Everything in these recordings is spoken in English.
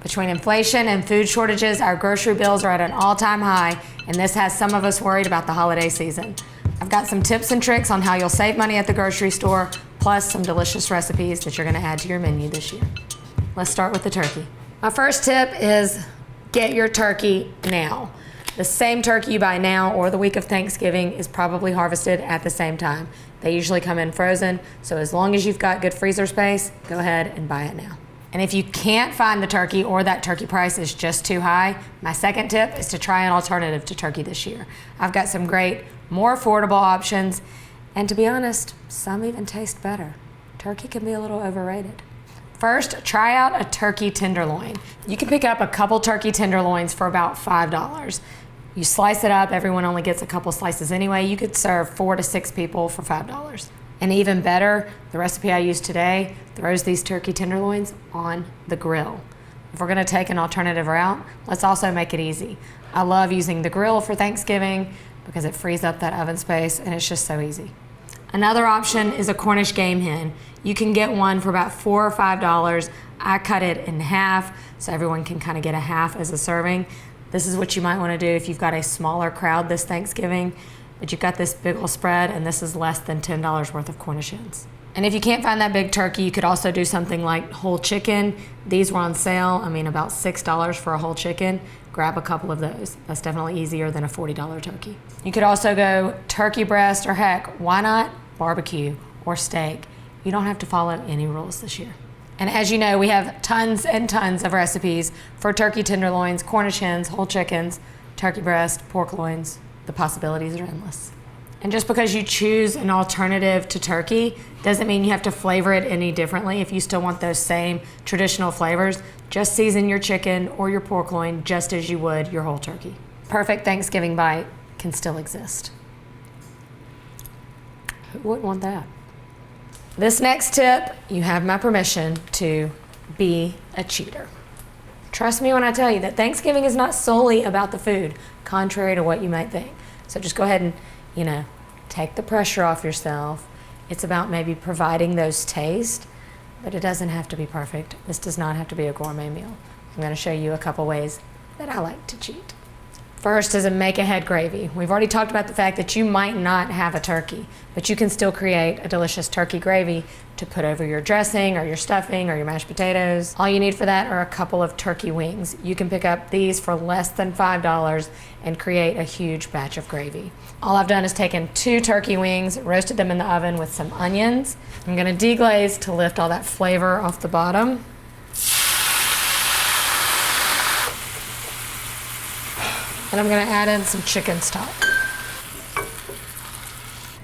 Between inflation and food shortages, our grocery bills are at an all-time high, and this has some of us worried about the holiday season. I've got some tips and tricks on how you'll save money at the grocery store, plus some delicious recipes that you're gonna add to your menu this year. Let's start with the turkey. My first tip is get your turkey now. The same turkey you buy now or the week of Thanksgiving is probably harvested at the same time. They usually come in frozen, so as long as you've got good freezer space, go ahead and buy it now. And if you can't find the turkey or that turkey price is just too high, my second tip is to try an alternative to turkey this year. I've got some great, more affordable options, and to be honest, some even taste better. Turkey can be a little overrated. First, try out a turkey tenderloin. You can pick up a couple turkey tenderloins for about $5. You slice it up, everyone only gets a couple slices anyway. You could serve 4 to 6 people for $5. And even better, the recipe I used today throws these turkey tenderloins on the grill. If we're gonna take an alternative route, let's also make it easy. I love using the grill for Thanksgiving because it frees up that oven space and it's just so easy. Another option is a Cornish game hen. You can get one for about $4 or $5. I cut it in half so everyone can kind of get a half as a serving. This is what you might wanna do if you've got a smaller crowd this Thanksgiving, but you've got this big old spread and this is less than $10 worth of Cornish hens. And if you can't find that big turkey, you could also do something like whole chicken. These were on sale, about $6 for a whole chicken. Grab a couple of those. That's definitely easier than a $40 turkey. You could also go turkey breast, or heck, why not barbecue or steak? You don't have to follow any rules this year. And as you know, we have tons and tons of recipes for turkey tenderloins, Cornish hens, whole chickens, turkey breast, pork loins. The possibilities are endless. And just because you choose an alternative to turkey doesn't mean you have to flavor it any differently. If you still want those same traditional flavors, just season your chicken or your pork loin just as you would your whole turkey. Perfect Thanksgiving bite can still exist. Who wouldn't want that? This next tip, you have my permission to be a cheater. Trust me when I tell you that Thanksgiving is not solely about the food, contrary to what you might think. So just go ahead and, take the pressure off yourself. It's about maybe providing those tastes, but it doesn't have to be perfect. This does not have to be a gourmet meal. I'm gonna show you a couple ways that I like to cheat. First is a make-ahead gravy. We've already talked about the fact that you might not have a turkey, but you can still create a delicious turkey gravy to put over your dressing or your stuffing or your mashed potatoes. All you need for that are a couple of turkey wings. You can pick up these for less than $5 and create a huge batch of gravy. All I've done is taken 2 turkey wings, roasted them in the oven with some onions. I'm gonna deglaze to lift all that flavor off the bottom. And I'm gonna add in some chicken stock.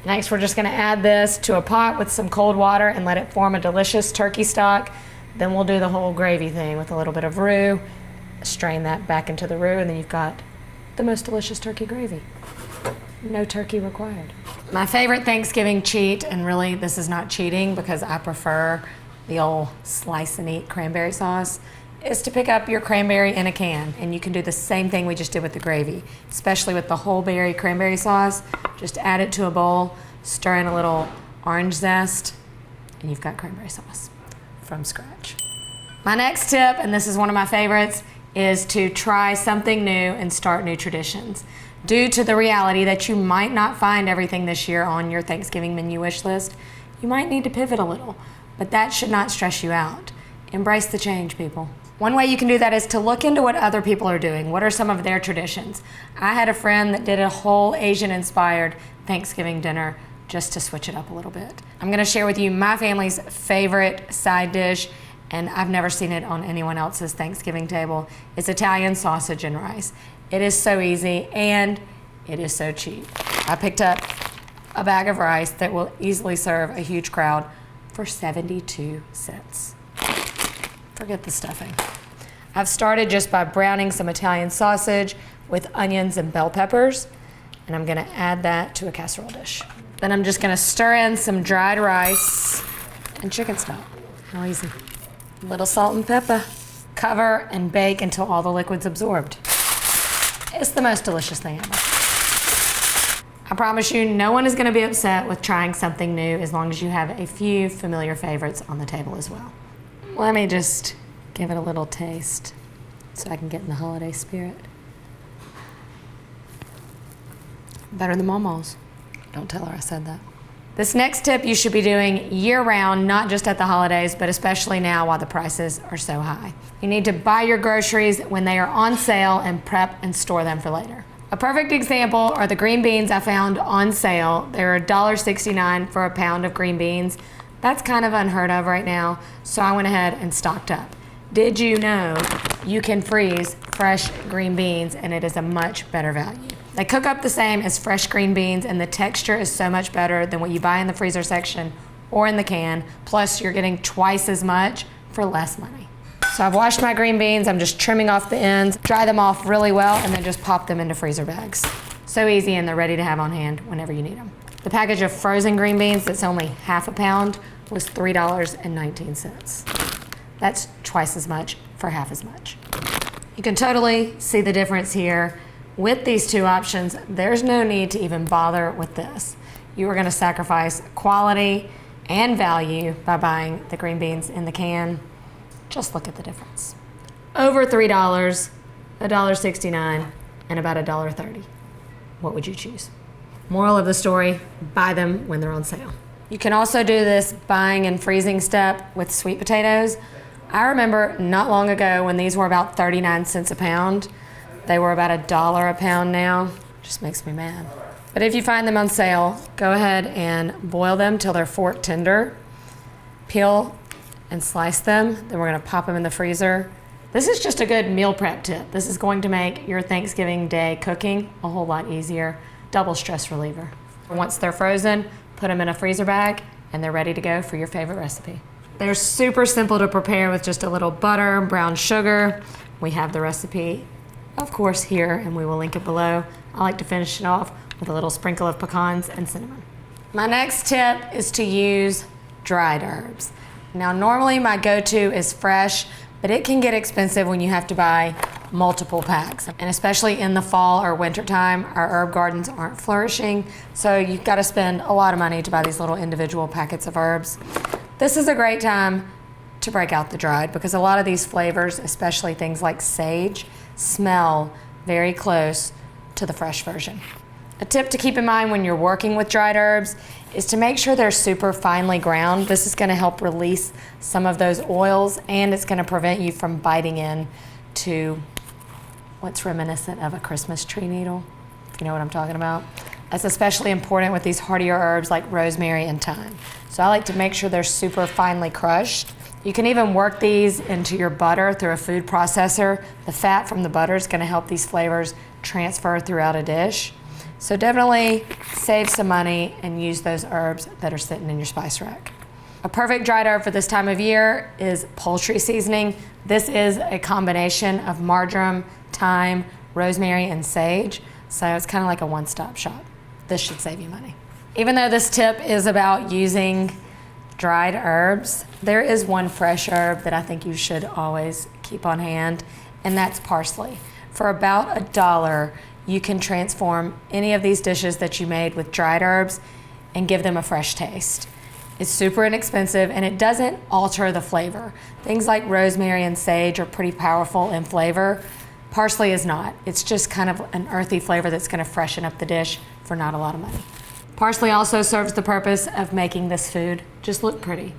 Next, we're just gonna add this to a pot with some cold water and let it form a delicious turkey stock. Then we'll do the whole gravy thing with a little bit of roux, strain that back into the roux, and then you've got the most delicious turkey gravy. No turkey required. My favorite Thanksgiving cheat, and really this is not cheating because I prefer the old slice and eat cranberry sauce, is to pick up your cranberry in a can, and you can do the same thing we just did with the gravy, especially with the whole berry cranberry sauce. Just add it to a bowl, stir in a little orange zest, and you've got cranberry sauce from scratch. My next tip, and this is one of my favorites, is to try something new and start new traditions. Due to the reality that you might not find everything this year on your Thanksgiving menu wish list, you might need to pivot a little, but that should not stress you out. Embrace the change, people. One way you can do that is to look into what other people are doing. What are some of their traditions? I had a friend that did a whole Asian-inspired Thanksgiving dinner just to switch it up a little bit. I'm gonna share with you my family's favorite side dish, and I've never seen it on anyone else's Thanksgiving table. It's Italian sausage and rice. It is so easy and it is so cheap. I picked up a bag of rice that will easily serve a huge crowd for 72 cents. Forget the stuffing. I've started just by browning some Italian sausage with onions and bell peppers, and I'm gonna add that to a casserole dish. Then I'm just gonna stir in some dried rice and chicken stock. How easy. A little salt and pepper. Cover and bake until all the liquid's absorbed. It's the most delicious thing ever. I promise you, no one is gonna be upset with trying something new as long as you have a few familiar favorites on the table as well. Let me just give it a little taste. so I can get in the holiday spirit. Better than Mama's. Don't tell her I said that. This next tip you should be doing year-round, not just at the holidays, but especially now while the prices are so high. You need to buy your groceries when they are on sale and prep and store them for later. A perfect example are the green beans I found on sale. They're $1.69 for a pound of green beans. That's kind of unheard of right now, so I went ahead and stocked up. Did you know you can freeze fresh green beans and it is a much better value? They cook up the same as fresh green beans and the texture is so much better than what you buy in the freezer section or in the can. Plus you're getting twice as much for less money. So I've washed my green beans. I'm just trimming off the ends, dry them off really well, and then just pop them into freezer bags. So easy, and they're ready to have on hand whenever you need them. The package of frozen green beans that's only half a pound was $3.19. That's twice as much for half as much. You can totally see the difference here. With these two options, there's no need to even bother with this. You are gonna sacrifice quality and value by buying the green beans in the can. Just look at the difference. Over $3, $1.69, and about $1.30. What would you choose? Moral of the story, buy them when they're on sale. You can also do this buying and freezing step with sweet potatoes. I remember not long ago when these were about 39 cents a pound. They were about $1 a pound now. Just makes me mad. But if you find them on sale, go ahead and boil them till they're fork tender. Peel and slice them. Then we're gonna pop them in the freezer. This is just a good meal prep tip. This is going to make your Thanksgiving day cooking a whole lot easier. Double stress reliever. Once they're frozen, put them in a freezer bag and they're ready to go for your favorite recipe. They're super simple to prepare with just a little butter, brown sugar. We have the recipe, of course, here, and we will link it below. I like to finish it off with a little sprinkle of pecans and cinnamon. My next tip is to use dried herbs. Now, normally my go-to is fresh, but it can get expensive when you have to buy multiple packs. And especially in the fall or winter time, our herb gardens aren't flourishing, so you've got to spend a lot of money to buy these little individual packets of herbs. This is a great time to break out the dried because a lot of these flavors, especially things like sage, smell very close to the fresh version. A tip to keep in mind when you're working with dried herbs is to make sure they're super finely ground. This is gonna help release some of those oils and it's gonna prevent you from biting in to what's reminiscent of a Christmas tree needle, if you know what I'm talking about. That's especially important with these hardier herbs like rosemary and thyme. So I like to make sure they're super finely crushed. You can even work these into your butter through a food processor. The fat from the butter is gonna help these flavors transfer throughout a dish. So definitely save some money and use those herbs that are sitting in your spice rack. A perfect dried herb for this time of year is poultry seasoning. This is a combination of marjoram, thyme, rosemary, and sage. So it's kind of like a one-stop shop. This should save you money. Even though this tip is about using dried herbs, there is one fresh herb that I think you should always keep on hand, and that's parsley. For about $1, you can transform any of these dishes that you made with dried herbs and give them a fresh taste. It's super inexpensive and it doesn't alter the flavor. Things like rosemary and sage are pretty powerful in flavor. Parsley is not. It's just kind of an earthy flavor that's gonna freshen up the dish for not a lot of money. Parsley also serves the purpose of making this food just look pretty.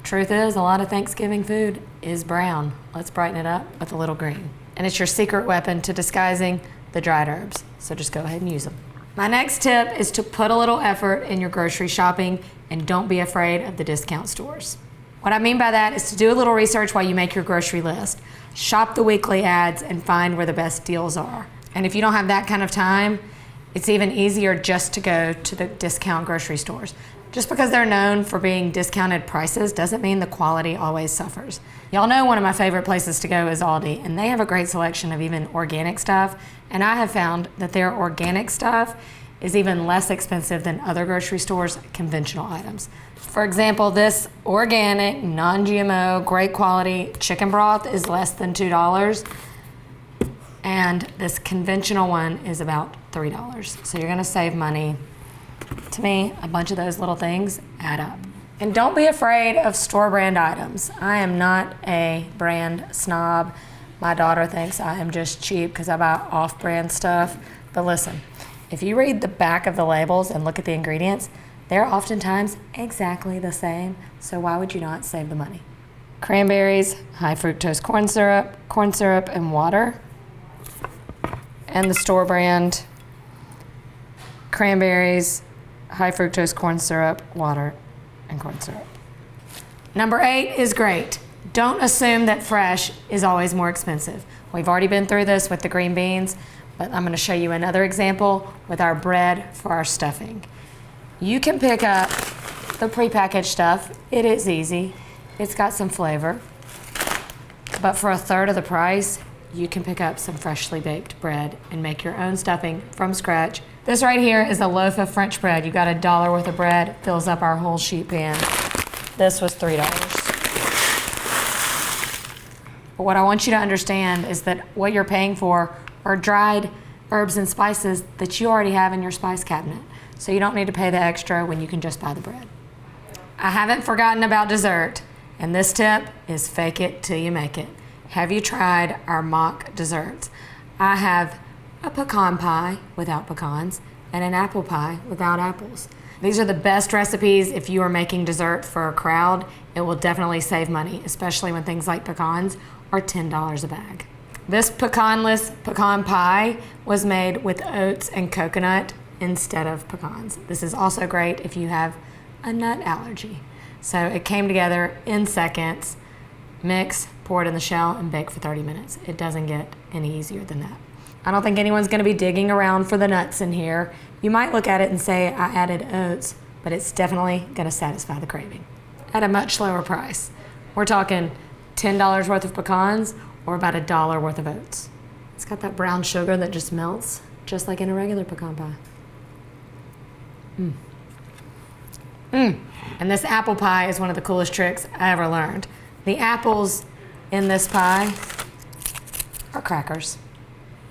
Truth is, a lot of Thanksgiving food is brown. Let's brighten it up with a little green. And it's your secret weapon to disguising the dried herbs, so just go ahead and use them. My next tip is to put a little effort in your grocery shopping and don't be afraid of the discount stores. What I mean by that is to do a little research while you make your grocery list. Shop the weekly ads and find where the best deals are. And if you don't have that kind of time, it's even easier just to go to the discount grocery stores. Just because they're known for being discounted prices doesn't mean the quality always suffers. Y'all know one of my favorite places to go is Aldi, and they have a great selection of even organic stuff, and I have found that their organic stuff is even less expensive than other grocery stores' conventional items. For example, this organic, non-GMO, great quality chicken broth is less than $2, and this conventional one is about $3. So you're gonna save money. To me, a bunch of those little things add up. And don't be afraid of store brand items. I am not a brand snob, My daughter thinks I am just cheap because I buy off-brand stuff. But listen, if you read the back of the labels and look at the ingredients, they're oftentimes exactly the same. So why would you not save the money? Cranberries, high fructose corn syrup, and water. And the store brand cranberries, high fructose corn syrup, water, and corn syrup. Number 8 is great. Don't assume that fresh is always more expensive. We've already been through this with the green beans, but I'm going to show you another example with our bread for our stuffing. You can pick up the prepackaged stuff. It is easy. It's got some flavor. But for a third of the price, you can pick up some freshly baked bread and make your own stuffing from scratch. This right here is a loaf of French bread. You got $1 worth of bread, fills up our whole sheet pan. This was $3. But what I want you to understand is that what you're paying for are dried herbs and spices that you already have in your spice cabinet. So you don't need to pay the extra when you can just buy the bread. I haven't forgotten about dessert, and this tip is fake it till you make it. Have you tried our mock desserts? I have a pecan pie without pecans and an apple pie without apples. These are the best recipes if you are making dessert for a crowd. It will definitely save money, especially when things like pecans are $10 a bag. This pecanless pecan pie was made with oats and coconut instead of pecans. This is also great if you have a nut allergy. So it came together in seconds. Mix, pour it in the shell, and bake for 30 minutes. It doesn't get any easier than that. I don't think anyone's gonna be digging around for the nuts in here. You might look at it and say I added oats, but it's definitely gonna satisfy the craving at a much lower price. We're talking $10 worth of pecans or about $1 worth of oats. It's got that brown sugar that just melts, just like in a regular pecan pie. And this apple pie is one of the coolest tricks I ever learned. The apples in this pie are crackers.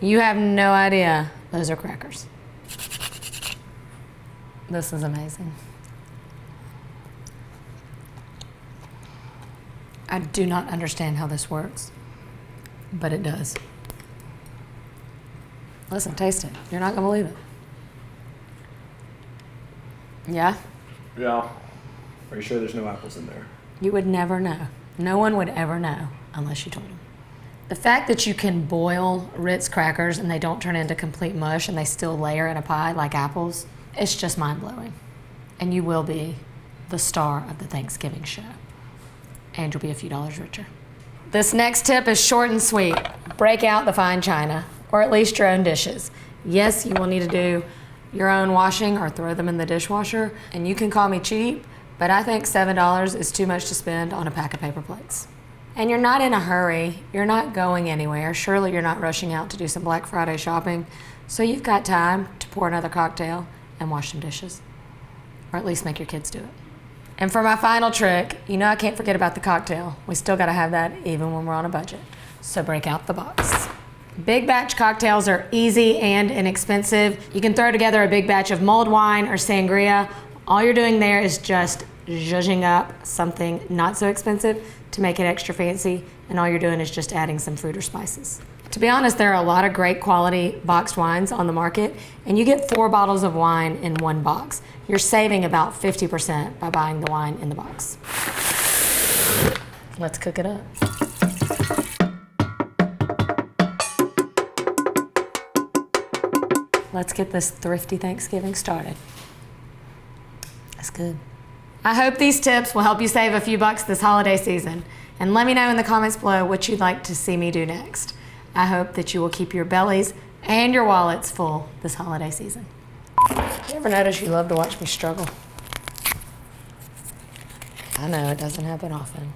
You have no idea those are crackers. This is amazing. I do not understand how this works, but it does. Listen, taste it. You're not gonna believe it. Yeah? Yeah. Are you sure there's no apples in there? You would never know. No one would ever know unless you told them. The fact that you can boil Ritz crackers and they don't turn into complete mush and they still layer in a pie like apples, it's just mind-blowing. And you will be the star of the Thanksgiving show. And you'll be a few dollars richer. This next tip is short and sweet. Break out the fine china, or at least your own dishes. Yes, you will need to do your own washing or throw them in the dishwasher. And you can call me cheap, but I think $7 is too much to spend on a pack of paper plates. And you're not in a hurry. You're not going anywhere. Surely you're not rushing out to do some Black Friday shopping. So you've got time to pour another cocktail and wash some dishes. Or at least make your kids do it. And for my final trick, you know I can't forget about the cocktail. We still gotta have that even when we're on a budget. So break out the box. Big batch cocktails are easy and inexpensive. You can throw together a big batch of mulled wine or sangria. All you're doing there is just zhuzhing up something not so expensive to make it extra fancy, and all you're doing is just adding some fruit or spices. To be honest, there are a lot of great quality boxed wines on the market, and you get 4 bottles of wine in one box. You're saving about 50% by buying the wine in the box. Let's cook it up. Let's get this thrifty Thanksgiving started. That's good. I hope these tips will help you save a few bucks this holiday season. And let me know in the comments below what you'd like to see me do next. I hope that you will keep your bellies and your wallets full this holiday season. You ever notice you love to watch me struggle? I know, it doesn't happen often.